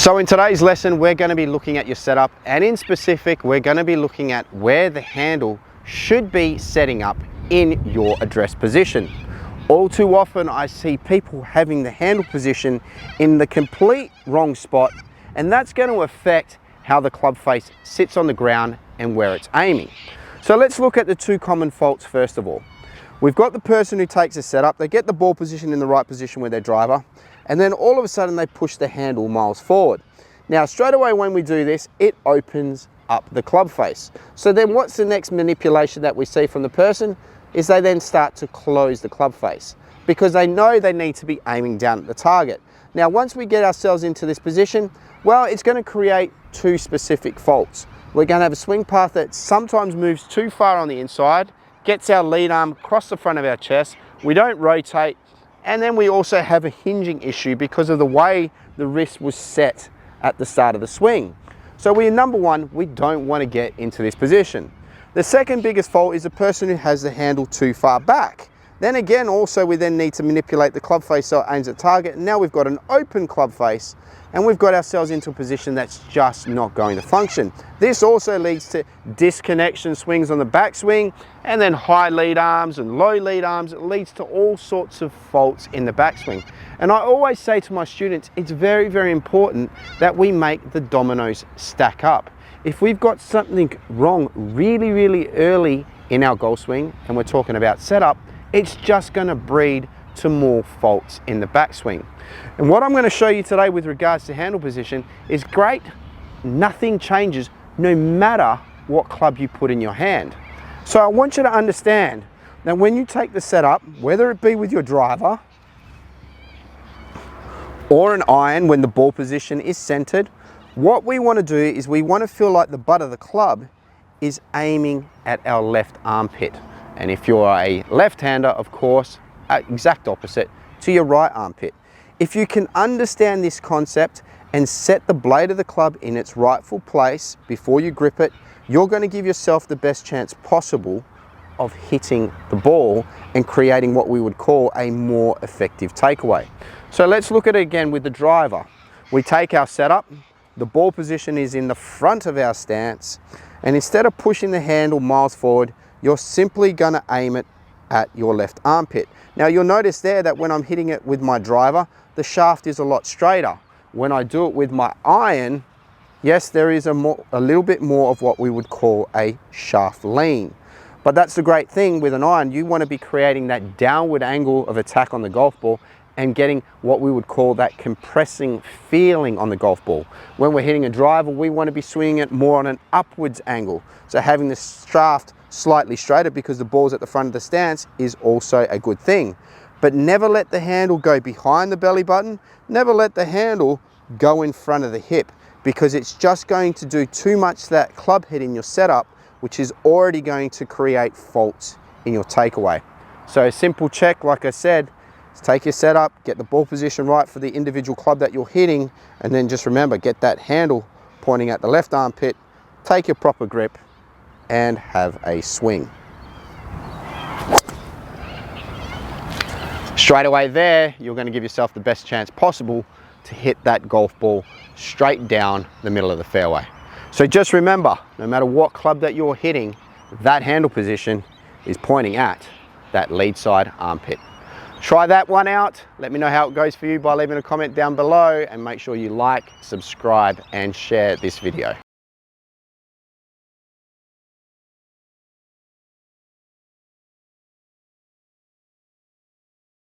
So in today's lesson, we're going to be looking at your setup, and in specific, we're going to be looking at where the handle should be setting up in your address position. All too often, I see people having the handle position in the complete wrong spot, and that's going to affect how the club face sits on the ground and where it's aiming. So let's look at the two common faults first of all. We've got the person who takes a setup, they get the ball position in the right position with their driver, and then all of a sudden they push the handle miles forward. Now straight away when we do this, it opens up the club face. So then what's the next manipulation that we see from the person is they then start to close the club face because they know they need to be aiming down at the target. Now once we get ourselves into this position, well, it's going to create two specific faults. We're going to have a swing path that sometimes moves too far on the inside, gets our lead arm across the front of our chest, we don't rotate, and then we also have a hinging issue because of the way the wrist was set at the start of the swing. So number one, we don't want to get into this position. The second biggest fault is the person who has the handle too far back. Then again, also we then need to manipulate the club face so it aims at target. And now we've got an open club face and we've got ourselves into a position that's just not going to function. This also leads to disconnection swings on the backswing and then high lead arms and low lead arms. It leads to all sorts of faults in the backswing. And I always say to my students, it's very, very important that we make the dominoes stack up. If we've got something wrong really, really early in our golf swing, and we're talking about setup, it's just going to breed to more faults in the backswing. And what I'm going to show you today with regards to handle position is great. Nothing changes no matter what club you put in your hand. So I want you to understand that when you take the setup, whether it be with your driver or an iron when the ball position is centered, what we want to do is we want to feel like the butt of the club is aiming at our left armpit. And if you're a left-hander, of course, exact opposite to your right armpit. If you can understand this concept and set the blade of the club in its rightful place before you grip it, you're going to give yourself the best chance possible of hitting the ball and creating what we would call a more effective takeaway. So let's look at it again with the driver. We take our setup, the ball position is in the front of our stance, and instead of pushing the handle miles forward, you're simply going to aim it at your left armpit. Now you'll notice there that when I'm hitting it with my driver, the shaft is a lot straighter. When I do it with my iron, yes, there is a little bit more of what we would call a shaft lean. But that's the great thing with an iron. You want to be creating that downward angle of attack on the golf ball and getting what we would call that compressing feeling on the golf ball. When we're hitting a driver, we want to be swinging it more on an upwards angle. So having the shaft slightly straighter because the ball's at the front of the stance is also a good thing. But never let the handle go behind the belly button. Never let the handle go in front of the hip because it's just going to do too much to that club head in your setup, which is already going to create faults in your takeaway. So a simple check, like I said, is take your setup, get the ball position right for the individual club that you're hitting, and then just remember, get that handle pointing at the left armpit, take your proper grip, and have a swing. Straight away there, you're going to give yourself the best chance possible to hit that golf ball straight down the middle of the fairway. So just remember, no matter what club that you're hitting, that handle position is pointing at that lead side armpit. Try that one out. Let me know how it goes for you by leaving a comment down below, and make sure you like, subscribe, and share this video.